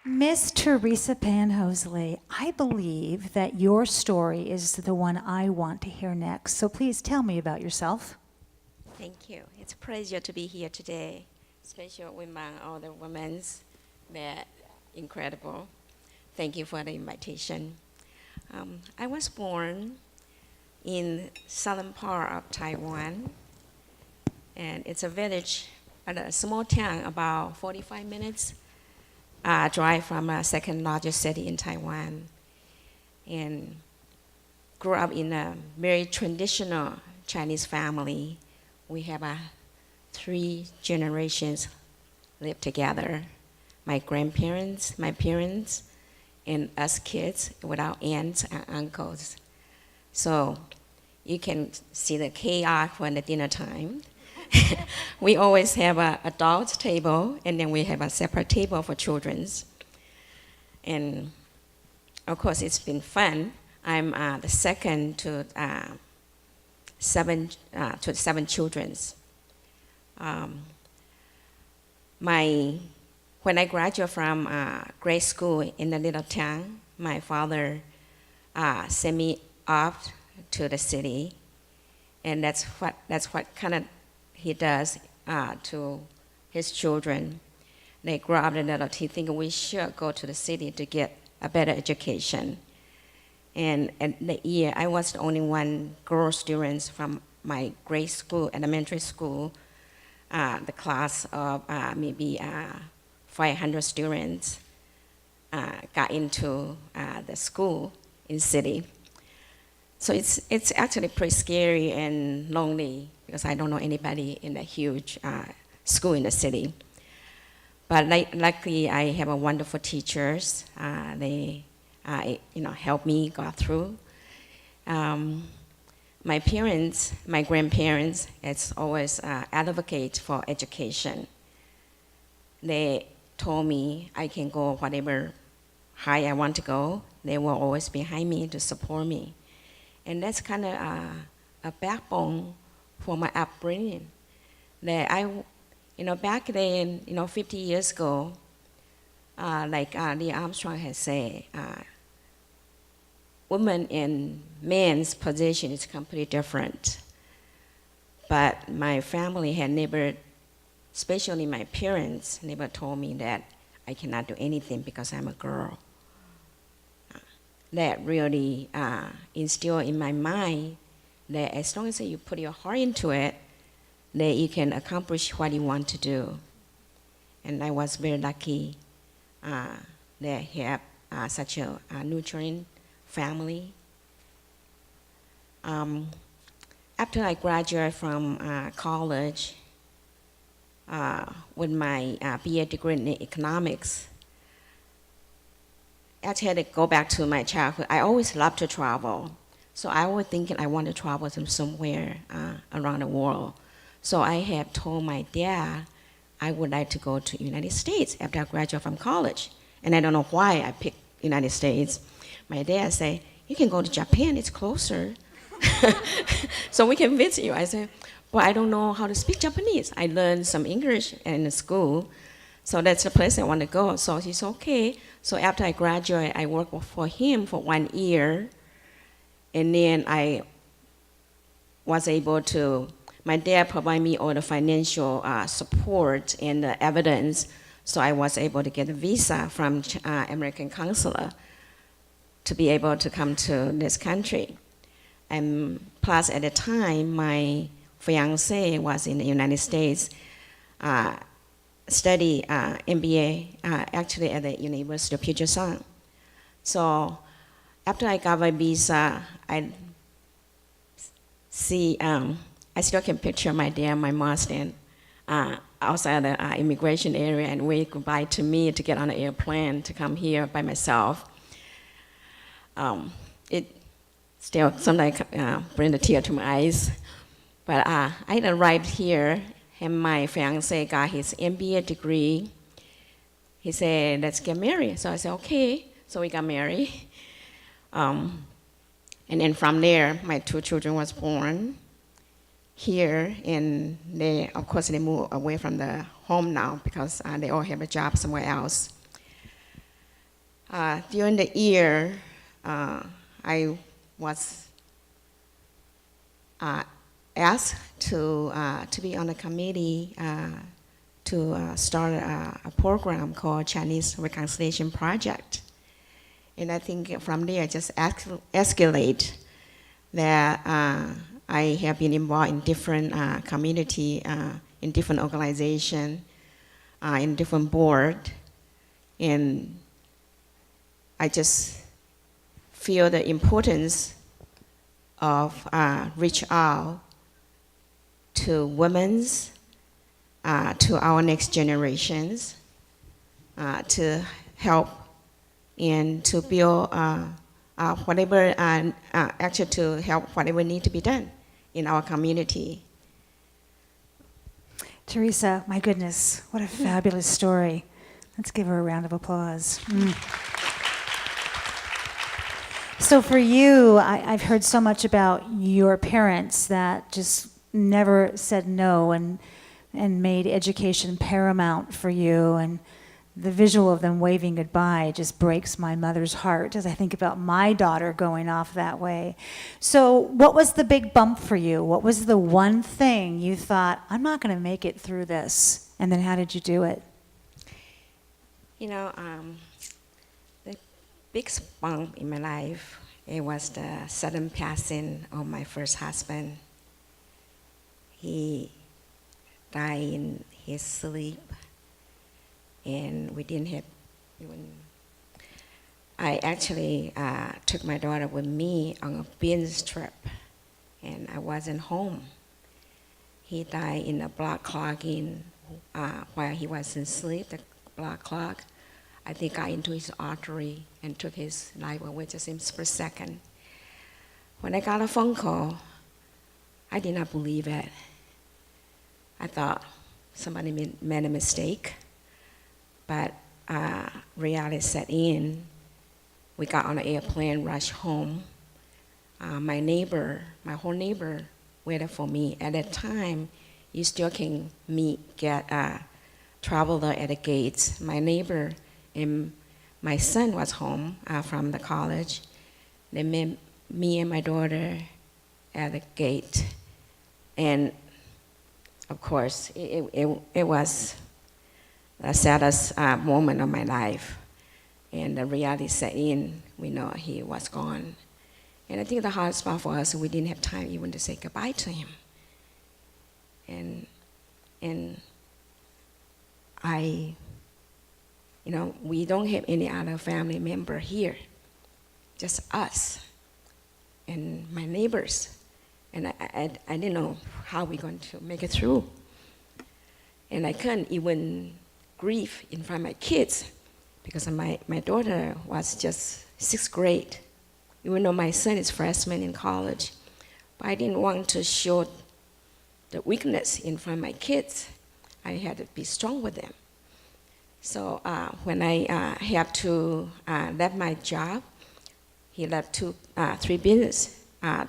Miss Theresa Pan Hosley, I believe that your story is the one I want to hear next. So please tell me about yourself. Thank you. It's a pleasure to be here today, especially among all the women. They're incredible. Thank you for the invitation. I was born in southern part of Taiwan, and it's a village, a small town, about 45 minutes drive from a second largest city in Taiwan, and grew up in a very traditional Chinese family. We have 3 generations live together. My grandparents, my parents, and us kids with our aunts and uncles. So you can see the chaos when the dinner time. We always have an adult table, and then we have a separate table for children's. And of course, it's been fun. I'm the second to seven children's. When I graduated from grade school in the little town, my father sent me off to the city, and that's what kind of he does to his children. They grow up in the little. He think we should go to the city to get a better education. And at the year, I was the only one girl student from my grade school, elementary school, the class of maybe 500 students got into the school in city. So it's actually pretty scary and lonely because I don't know anybody in a huge school in the city. But luckily, I have a wonderful teachers. They help me go through. My parents, my grandparents, it's always advocate for education. They told me I can go whatever high I want to go. They were always behind me to support me. And that's kind of a backbone for my upbringing. That back then, 50 years ago, like Lee Armstrong has said, women and men's position is completely different. But my family had never, especially my parents, never told me that I cannot do anything because I'm a girl. That really instilled in my mind that as long as you put your heart into it, that you can accomplish what you want to do. And I was very lucky that I have such a nurturing family. After I graduated from college with my BA degree in economics, actually I had to go back to my childhood. I always loved to travel. So I was thinking I want to travel to somewhere around the world. So I had told my dad I would like to go to the United States after I graduated from college. And I don't know why I picked United States. My dad said, you can go to Japan, it's closer. So we can visit you. I said, well, I don't know how to speak Japanese. I learned some English in school. So that's the place I want to go. So he's okay. So after I graduated, I worked for him for 1 year. And then I was able to, my dad provided me all the financial support and the evidence. So I was able to get a visa from American consulate to be able to come to this country. And plus at the time, my fiance was in the United States, study MBA actually at the University of Puget Sound. So after I got my visa, I still can picture my dad and my mom standing outside the immigration area and wave goodbye to me to get on an airplane to come here by myself. It still sometimes bring a tear to my eyes. But I arrived here, and my fiance got his MBA degree. He said, let's get married. So I said, okay. So we got married. And then from there, my 2 children was born here, and of course, they moved away from the home now because they all have a job somewhere else. During the year, I was asked to be on a committee to start a program called Chinese Reconciliation Project. And I think from there, just escalate that I have been involved in different community, in different organizations, in different board, and I just feel the importance of reach out to women's, to our next generations, to help and to build whatever, actually to help whatever need to be done in our community. Theresa, my goodness, what a fabulous story. Let's give her a round of applause. So for you, I've heard so much about your parents that just never said no and made education paramount for you, and the visual of them waving goodbye just breaks my mother's heart as I think about my daughter going off that way. So what was the big bump for you? What was the one thing you thought, I'm not going to make it through this? And then how did you do it? You know, the big bump in my life, it was the sudden passing of my first husband. He died in his sleep, and we didn't have even. I actually took my daughter with me on a business trip, and I wasn't home. He died in a blood clogging while he was in sleep. The blood clog, I think, got into his artery and took his life away just in a split second. When I got a phone call, I did not believe it. I thought somebody made a mistake, but reality set in. We got on an airplane, rushed home. My whole neighbor waited for me. At that time, you still can get a traveler at the gates. My neighbor and my son was home from the college. They met me and my daughter at the gate. And of course, it was the saddest moment of my life. And the reality set in, we know he was gone. And I think the hardest part for us, we didn't have time even to say goodbye to him. And we don't have any other family member here, just us and my neighbors. And I didn't know how we're going to make it through. And I couldn't even grieve in front of my kids because my daughter was just 6th grade, even though my son is freshman in college. But I didn't want to show the weakness in front of my kids. I had to be strong with them. So when I had to leave my job, he left 3 businesses.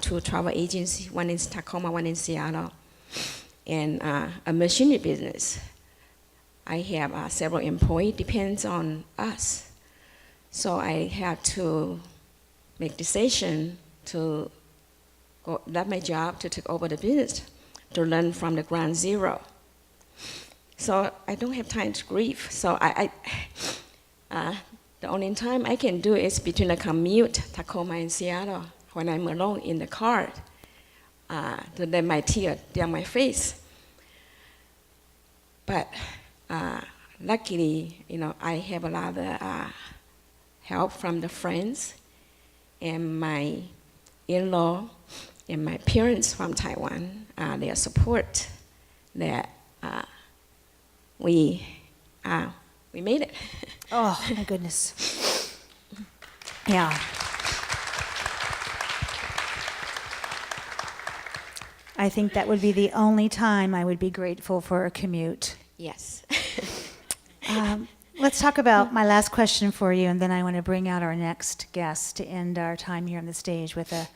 2 travel agencies, one in Tacoma, one in Seattle, and a machinery business. I have several employees, depends on us. So I had to make decision to leave my job to take over the business, to learn from the ground zero. So I don't have time to grieve. So the only time I can do is between the commute, Tacoma and Seattle, when I'm alone in the car, to let my tear down my face. But luckily, I have a lot of help from the friends and my in-law and my parents from Taiwan. Their support that we made it. Oh, my goodness. Yeah. I think that would be the only time I would be grateful for a commute. Yes. Let's talk about my last question for you, and then I want to bring out our next guest to end our time here on the stage with a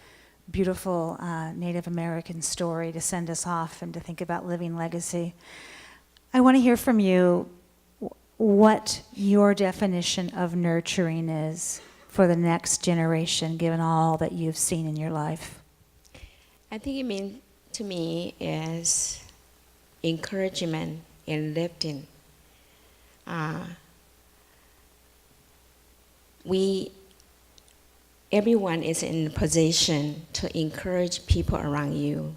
beautiful Native American story to send us off and to think about living legacy. I want to hear from you. what your definition of nurturing is for the next generation, given all that you've seen in your life. I think it means to me is encouragement and lifting. Everyone is in a position to encourage people around you,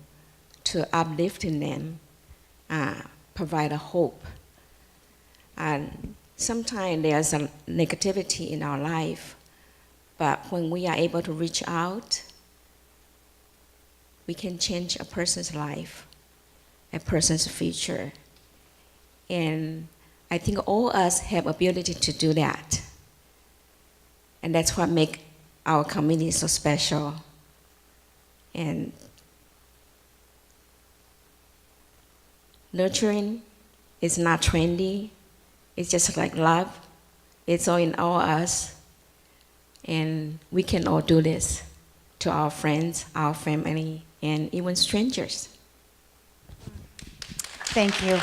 to uplifting them, provide a hope. And sometimes there's a negativity in our life, but when we are able to reach out, we can change a person's life, a person's future. And I think all us have ability to do that. And that's what makes our community so special. And nurturing is not trendy. It's just like love. It's all in all us. And we can all do this to our friends, our family, and even strangers. Thank you.